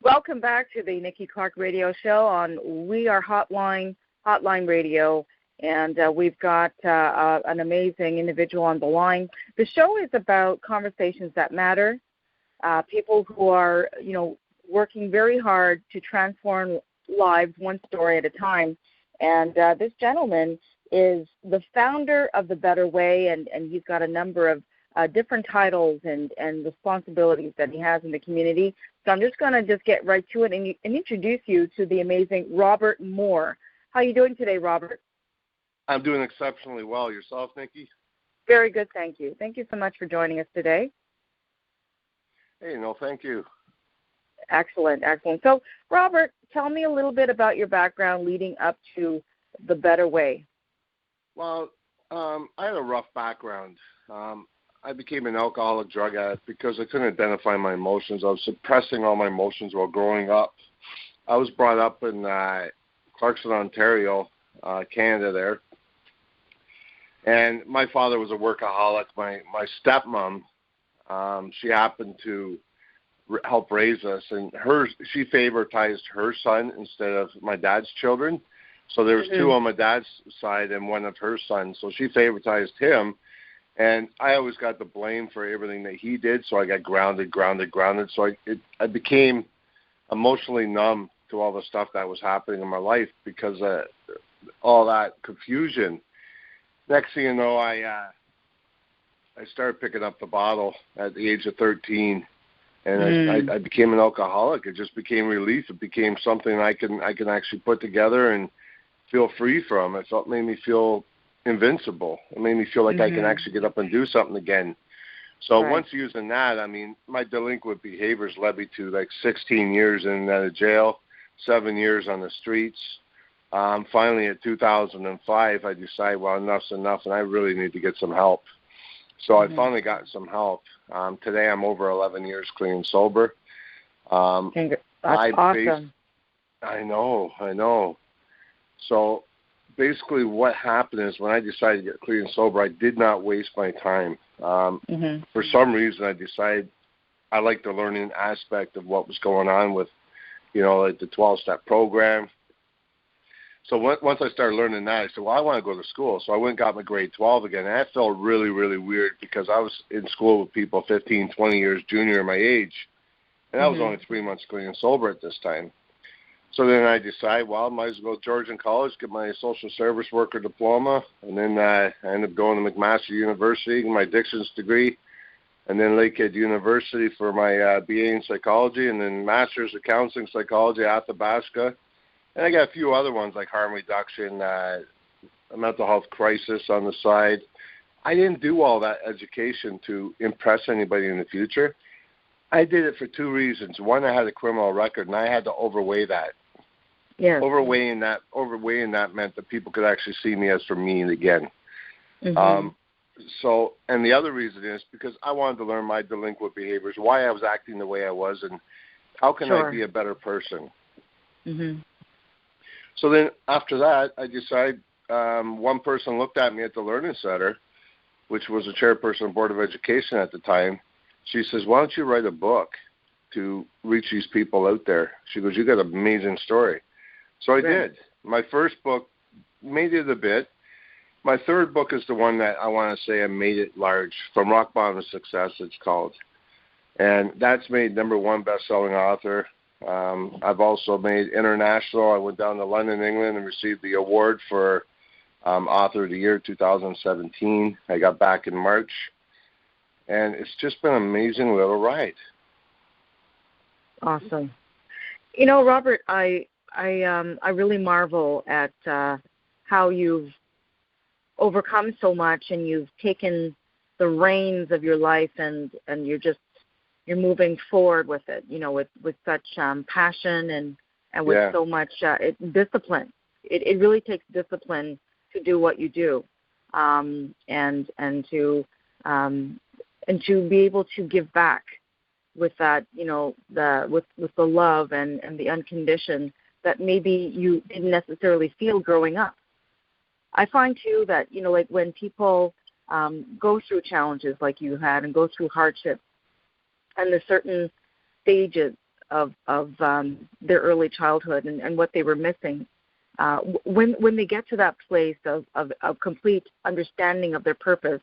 Welcome back to the Nikki Clarke Radio Show on We Are Hotline Radio, and we've got an amazing individual on the line. The show is about conversations that matter, people who are, working very hard to transform lives one story at a time. And this gentleman is the founder of The Better Way, and he's got a number of different titles and responsibilities that he has in the community. So I'm just going to get right to it and introduce you to the amazing Robert Moore. How are you doing today, Robert? I'm doing exceptionally well. Yourself, Nikki? Very good, thank you. Thank you so much for joining us today. Hey, no, thank you. Excellent. So, Robert, tell me a little bit about your background leading up to The Better Way. Well, I had a rough background. I became an alcoholic drug addict because I couldn't identify my emotions. I was suppressing all my emotions while growing up. I was brought up in Clarkson, Ontario, Canada there. And my father was a workaholic. My stepmom, she happened to help raise us, and she favoritized her son instead of my dad's children. So there was two on my dad's side and one of her sons. So she favoritized him. And I always got the blame for everything that he did, so I got grounded. So I became emotionally numb to all the stuff that was happening in my life because of all that confusion. Next thing you know, I started picking up the bottle at the age of 13, and I became an alcoholic. It just became relief. It became something I can actually put together and feel free from. It made me feel invincible. It made me feel like I can actually get up and do something again. So once using that, my delinquent behaviors led me to 16 years in and out of jail, 7 years on the streets. Finally, in 2005, I decided, well, enough's enough, and I really need to get some help. So I finally got some help. Today, I'm over 11 years clean and sober. That's awesome. I know. So basically what happened is when I decided to get clean and sober, I did not waste my time. For some reason, I decided I liked the learning aspect of what was going on with, like the 12-step program. So once I started learning that, I said, well, I want to go to school. So I went and got my grade 12 again. And that felt really, really weird because I was in school with people 15, 20 years junior my age. And I was only 3 months clean and sober at this time. So then I decided, well, I might as well go to Georgian College, get my social service worker diploma, and then I ended up going to McMaster University, getting my addictions degree, and then Lakehead University for my BA in psychology, and then Master's of Counseling Psychology at Athabasca. And I got a few other ones like harm reduction, mental health crisis on the side. I didn't do all that education to impress anybody in the future. I did it for two reasons. One, I had a criminal record, and I had to overweigh that. Yeah. Overweighing that meant that people could actually see me as for me again. So, and the other reason is because I wanted to learn my delinquent behaviors, why I was acting the way I was, and how can I be a better person. So then after that, I decided one person looked at me at the Learning Center, which was the chairperson of the Board of Education at the time. She says, why don't you write a book to reach these people out there? She goes, you got an amazing story. So I did. My first book made it a bit. My third book is the one that I want to say I made it large. From Rock Bottom to Success, it's called. And that's made #1 best-selling author. I've also made international. I went down to London, England, and received the award for Author of the Year 2017. I got back in March. And it's just been an amazing little ride. Awesome. Robert, I really marvel at how you've overcome so much, and you've taken the reins of your life, and you're moving forward with it. With such passion and with so much discipline. It really takes discipline to do what you do, and to be able to give back with that, with the love and the unconditioned that maybe you didn't necessarily feel growing up. I find too that, like when people go through challenges like you had and go through hardship and there's certain stages of their early childhood and what they were missing. When they get to that place of complete understanding of their purpose,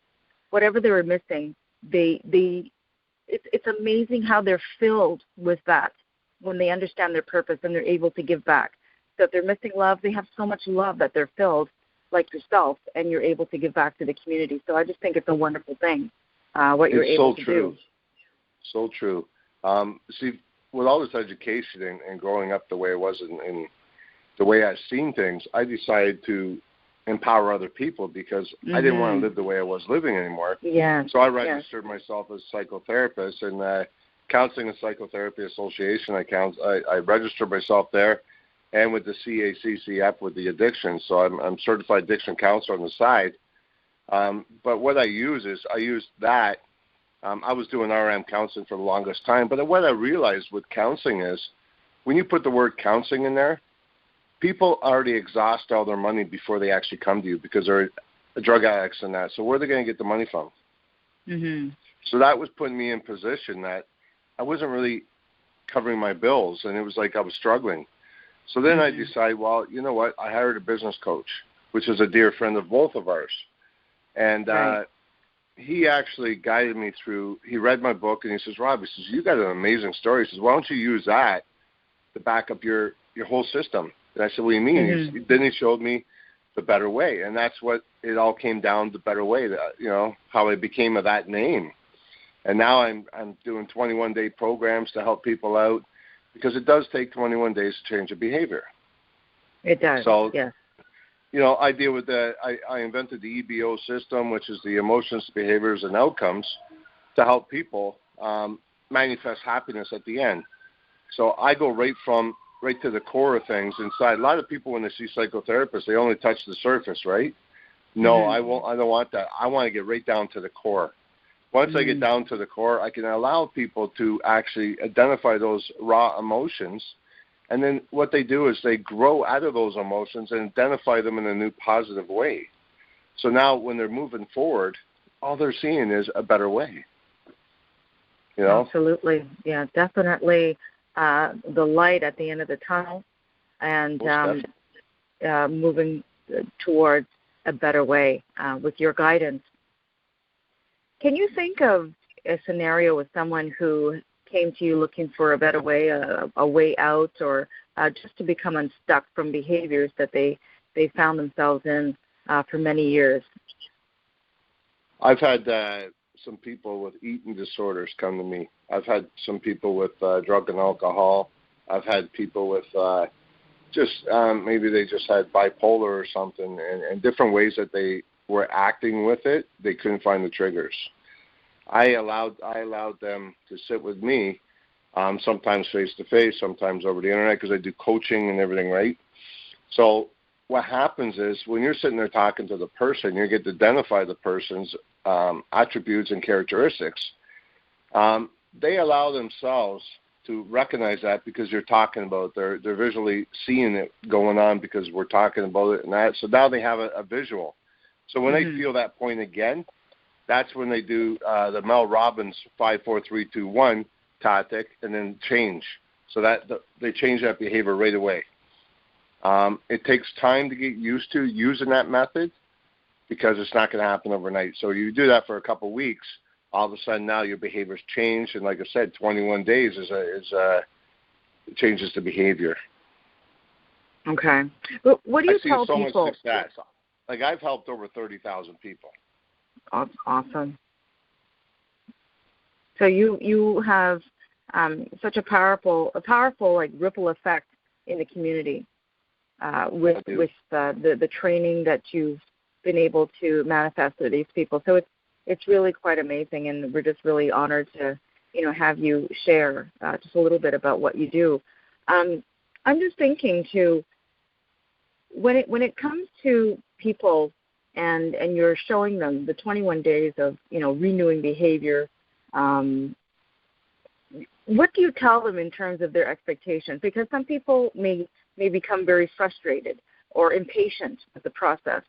whatever they were missing, it's amazing how they're filled with that when they understand their purpose and they're able to give back. So if they're missing love, they have so much love that they're filled, like yourself, and you're able to give back to the community. So I just think it's a wonderful thing, what you're able to do. So true. See, with all this education and growing up the way it was and the way I've seen things, I decided to empower other people because I didn't want to live the way I was living anymore. Yeah. So I registered myself as a psychotherapist, and Counseling and Psychotherapy Association, I registered myself there, and with the CACCF with the addiction. So I'm certified addiction counselor on the side. But what I use that. I was doing RM counseling for the longest time, but what I realized with counseling is when you put the word counseling in there, people already exhaust all their money before they actually come to you because they're drug addicts and that. So where are they going to get the money from? Mm-hmm. So that was putting me in position that I wasn't really covering my bills, and it was like I was struggling. So then I decided, well, you know what? I hired a business coach, which is a dear friend of both of ours. And he actually guided me through. He read my book, and he says, Rob, he says, you got an amazing story. He says, why don't you use that to back up your whole system? And I said, what do you mean? Then he showed me the better way, and that's what it all came down to, better way, how it became of that name. And now I'm doing 21-day programs to help people out because it does take 21 days to change a behavior. It does, so, yes. I deal with I invented the EBO system, which is the emotions, behaviors, and outcomes, to help people manifest happiness at the end. So I go right to the core of things inside. A lot of people, when they see psychotherapists, they only touch the surface, right? No, I won't. I don't want that. I want to get right down to the core. Once I get down to the core, I can allow people to actually identify those raw emotions. And then what they do is they grow out of those emotions and identify them in a new positive way. So now when they're moving forward, all they're seeing is a better way. Absolutely. Yeah, definitely the light at the end of the tunnel and moving towards a better way with your guidance. Can you think of a scenario with someone who came to you looking for a better way, a way out, or just to become unstuck from behaviors that they found themselves in for many years? I've had some people with eating disorders come to me. I've had some people with drug and alcohol. I've had people with maybe they just had bipolar or something, and different ways that they were acting with it. They couldn't find the triggers. I allowed them to sit with me, sometimes face-to-face, sometimes over the internet, because I do coaching and everything, right? So what happens is when you're sitting there talking to the person, you get to identify the person's attributes and characteristics. They allow themselves to recognize that because you're talking about it. They're visually seeing it going on because we're talking about it and that. So now they have a visual. So when they feel that point again, that's when they do the Mel Robbins 5, 4, 3, 2, 1 tactic, and then change. So that they change that behavior right away. It takes time to get used to using that method because it's not going to happen overnight. So you do that for a couple of weeks, all of a sudden now your behavior's changed, and like I said, 21 days it changes the behavior. Okay. But what do you tell people? I see so much success. Like I've helped over 30,000 people. Awesome. So you have such a powerful like ripple effect in the community with the training that you've been able to manifest to these people. So it's really quite amazing, and we're just really honored to have you share just a little bit about what you do. I'm just thinking too, when it comes to people and you're showing them the 21 days of renewing behavior, what do you tell them in terms of their expectations? Because some people may become very frustrated or impatient with the process.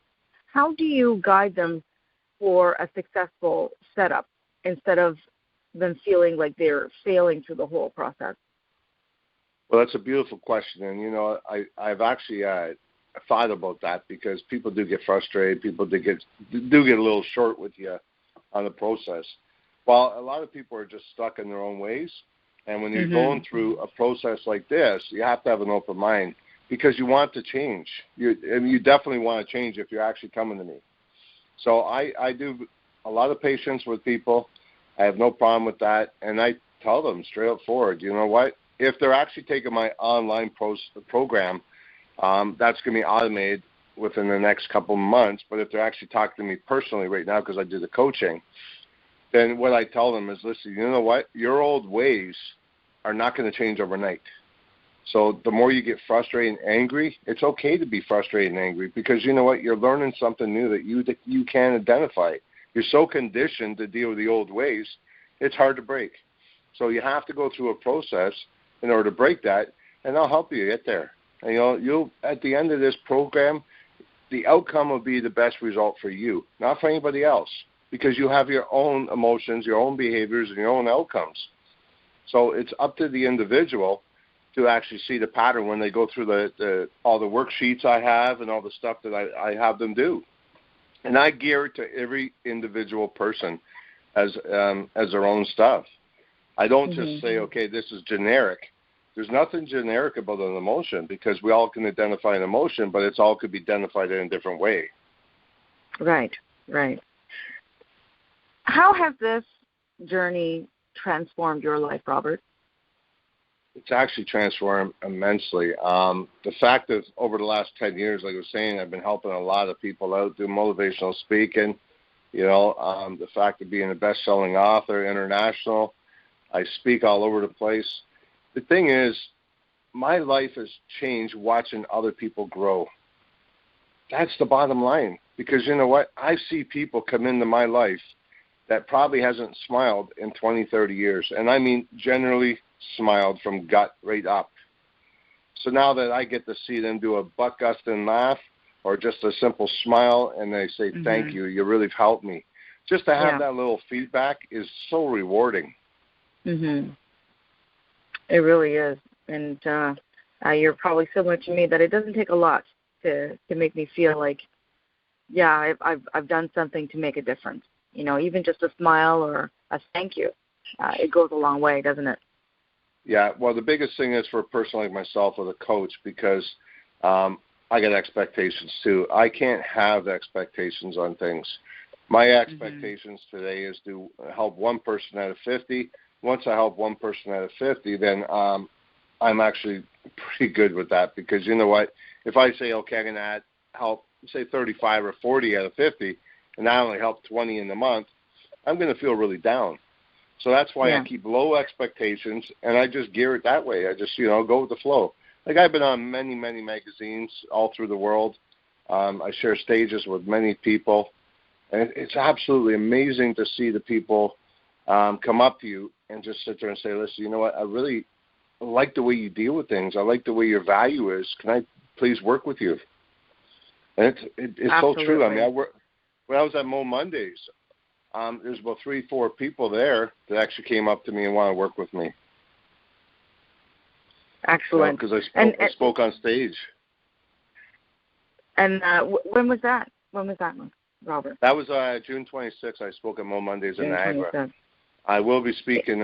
How do you guide them for a successful setup instead of them feeling like they're failing through the whole process? Well, that's a beautiful question, and I've actually thought about that because people do get frustrated. People do get a little short with you on the process. Well, a lot of people are just stuck in their own ways, and when you're going through a process like this, you have to have an open mind because you want to change. You definitely want to change if you're actually coming to me. So I do a lot of patience with people. I have no problem with that, and I tell them straight up forward, you know what? If they're actually taking my online program, that's going to be automated within the next couple of months. But if they're actually talking to me personally right now because I do the coaching, then what I tell them is, listen, you know what? Your old ways are not going to change overnight. So the more you get frustrated and angry, it's okay to be frustrated and angry because you know what? You're learning something new that you can identify. You're so conditioned to deal with the old ways, it's hard to break. So you have to go through a process in order to break that, and I'll help you get there. And you'll at the end of this program, the outcome will be the best result for you, not for anybody else, because you have your own emotions, your own behaviors, and your own outcomes. So it's up to the individual to actually see the pattern when they go through all the worksheets I have and all the stuff that I have them do. And I gear it to every individual person as their own stuff. I don't just say, okay, this is generic. There's nothing generic about an emotion because we all can identify an emotion, but it's all could be identified in a different way. Right. How has this journey transformed your life, Robert? It's actually transformed immensely. The fact that over the last 10 years, like I was saying, I've been helping a lot of people out, do motivational speaking, the fact of being a best-selling author, international, I speak all over the place. The thing is, my life has changed watching other people grow. That's the bottom line. Because you know what? I see people come into my life that probably hasn't smiled in 20, 30 years. And I mean generally smiled from gut right up. So now that I get to see them do a butt-gusting laugh or just a simple smile and they say, thank you, you really helped me. Just to have that little feedback is so rewarding. It really is. And you're probably similar to me that it doesn't take a lot to make me feel like, I've done something to make a difference. Even just a smile or a thank you, it goes a long way, doesn't it? Yeah, well, the biggest thing is for a person like myself with a coach because I got expectations too. I can't have expectations on things. My expectations today is to help one person out of 50. Once I help one person out of 50, then I'm actually pretty good with that because you know what? If I say, okay, I'm going to help, say, 35 or 40 out of 50, and I only help 20 in the month, I'm going to feel really down. So that's why I keep low expectations, and I just gear it that way. I just, go with the flow. Like I've been on many, many magazines all through the world. I share stages with many people, and it's absolutely amazing to see the people come up to you and just sit there and say, listen, you know what, I really like the way you deal with things. I like the way your value is. Can I please work with you? And it's so true. I mean, when I was at Mo Mondays, there's about 3-4 people there that actually came up to me and want to work with me. Excellent. Because I spoke on stage. And when was that? When was that one, Robert? That was June 26th. I spoke at Mo Mondays in Niagara. 26th. I will be speaking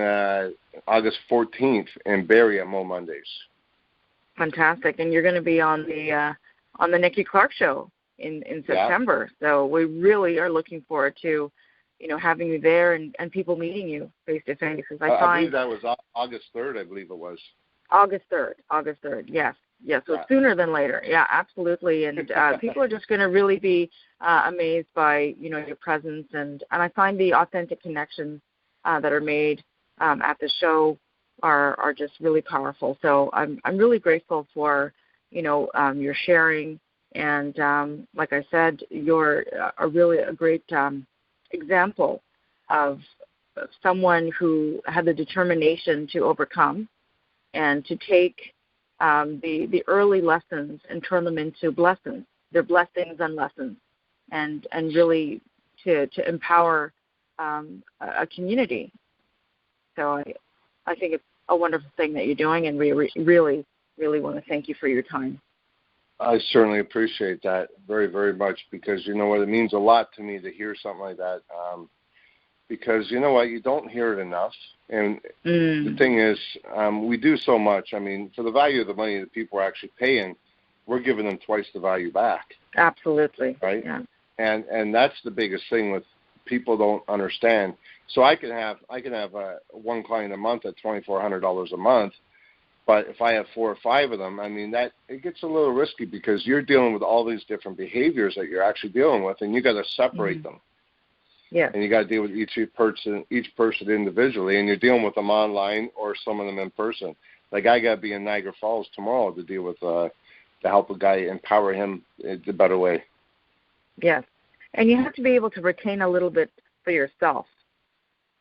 August 14th in Barrie at Mo Mondays. Fantastic. And you're going to be on the Nikki Clarke Show in September. So we really are looking forward to, having you there and people meeting you face to face. I believe that was August 3rd, I believe it was. August 3rd, yes. So sooner than later. Yeah, absolutely. And people are just going to really be amazed by, your presence. And I find the authentic connections that are made at the show are just really powerful. So I'm really grateful for, your sharing. And like I said, you're really a great example of someone who had the determination to overcome and to take the early lessons and turn them into blessings. They're blessings and lessons, and really to empower a community. So I think a wonderful thing that you're doing, and we really, really want to thank you for your time. I certainly appreciate that very, very much, because you know what, it means a lot to me to hear something like that. Because you know what, you don't hear it enough. And the thing is, we do so much. I mean, for the value of the money that people are actually paying, we're giving them twice the value back. Absolutely. Right? Yeah. And that's the biggest thing with people don't understand. So I can have one client a month at $2,400 a month, but if I have 4 or 5 of them, I mean, that it gets a little risky, because you're dealing with all these different behaviors that you're actually dealing with, and you got to separate them. Yeah. And you got to deal with each person individually, and you're dealing with them online or some of them in person. Like, I got to be in Niagara Falls tomorrow to deal with to help a guy empower him the better way. Yes. And you have to be able to retain a little bit for yourself.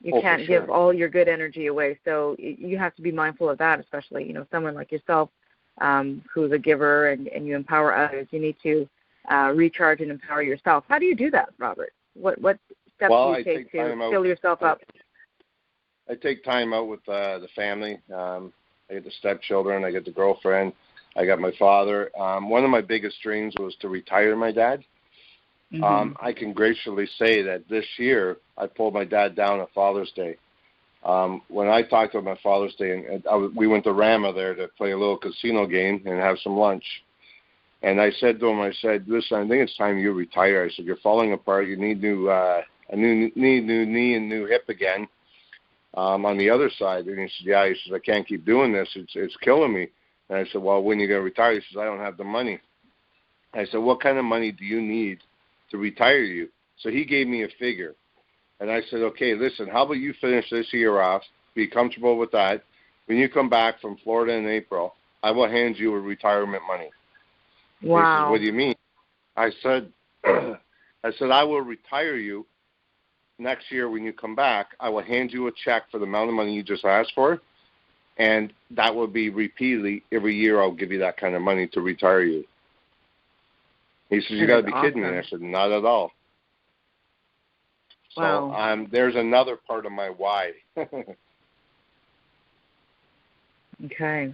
You can't give all your good energy away. So you have to be mindful of that, especially, someone like yourself who's a giver and you empower others. You need to recharge and empower yourself. How do you do that, Robert? What steps do you take to fill yourself up? I take time out with the family. I get the stepchildren. I get the girlfriend. I got my father. One of my biggest dreams was to retire my dad. I can graciously say that this year I pulled my dad down at Father's Day. When I talked about my Father's Day, and we went to Rama there to play a little casino game and have some lunch. And I said to him, listen, I think it's time you retire. I said, you're falling apart. You need new knee and new hip again on the other side. And he said, yeah. He says, I can't keep doing this. It's killing me. And I said, well, when are you going to retire? He says, I don't have the money. I said, what kind of money do you need to retire you? So he gave me a figure. And I said, okay, listen, how about you finish this year off, be comfortable with that. When you come back from Florida in April, I will hand you a retirement money. Wow. He said, what do you mean? I said, I will retire you next year when you come back. I will hand you a check for the amount of money you just asked for, and that will be repeatedly every year. I'll give you that kind of money to retire you. He says, you got to be kidding me. And I said, not at all. Wow. So there's another part of my why. Okay.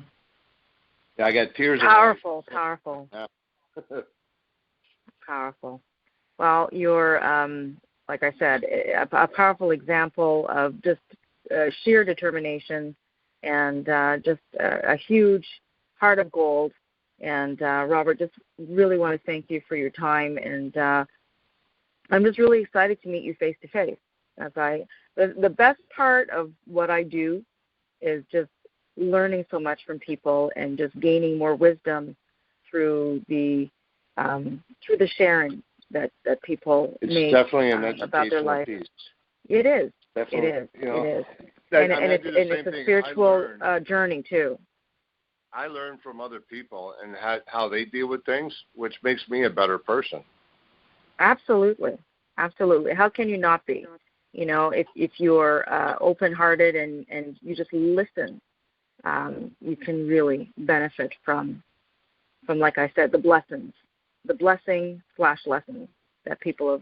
Yeah, I got tears. Powerful. Yeah. Powerful. Well, you're, like I said, a powerful example of just sheer determination and just a huge heart of gold. And, Robert, just really want to thank you for your time. And I'm just really excited to meet you face-to-face. The best part of what I do is just learning so much from people and just gaining more wisdom through the sharing that people make about their life. Piece. It is. Definitely. It is. It is. And it's a spiritual journey too. I learn from other people and how they deal with things, which makes me a better person. Absolutely. How can you not be? If you're open-hearted and you just listen, you can really benefit from, like I said, the blessing/lessons that people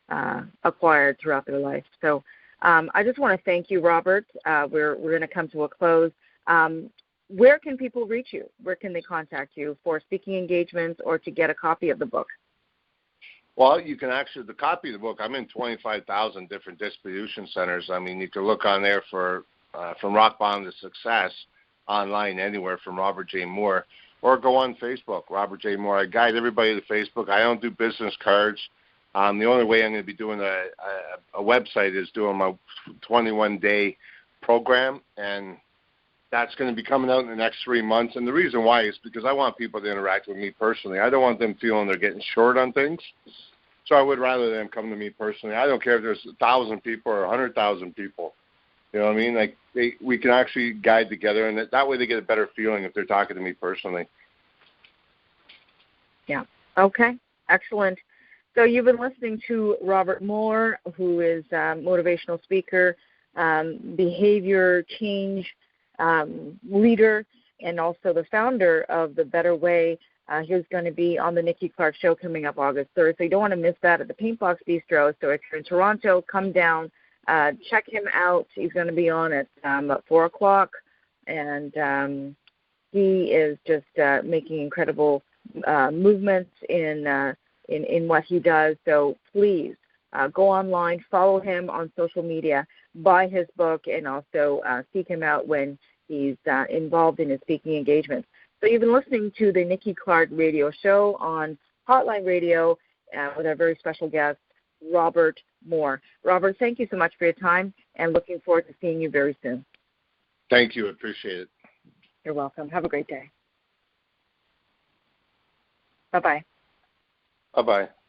have acquired throughout their life. So I just want to thank you, Robert. We're going to come to a close. Where can people reach you? Where can they contact you for speaking engagements or to get a copy of the book? Well, you can actually, the copy of the book, I'm in 25,000 different distribution centers. I mean, you can look on there for From Rock Bottom to Success online anywhere from Robert J. Moore, or go on Facebook, Robert J. Moore. I guide everybody to Facebook. I don't do business cards. The only way I'm going to be doing a website is doing my 21-day program, and that's going to be coming out in the next 3 months. And the reason why is because I want people to interact with me personally. I don't want them feeling they're getting short on things. So I would rather them come to me personally. I don't care if there's 1,000 people or 100,000 people. You know what I mean? Like we can actually guide together, and that way they get a better feeling if they're talking to me personally. Yeah. Okay. Excellent. So you've been listening to Robert Moore, who is a motivational speaker, behavior change leader, and also the founder of The Better Way. He's going to be on the Nikki Clarke Show coming up August 3rd, so you don't want to miss that at the Paintbox Bistro. So if you're in Toronto, come down, check him out. He's going to be on at 4 o'clock, and he is just making incredible movements in what he does. So please go online, follow him on social media, buy his book, and also seek him out when he's involved in his speaking engagements. So you've been listening to the Nikki Clarke Radio Show on Hotline Radio with our very special guest, Robert Moore. Robert, thank you so much for your time, and looking forward to seeing you very soon. Thank you. Appreciate it. You're welcome. Have a great day. Bye-bye. Bye-bye.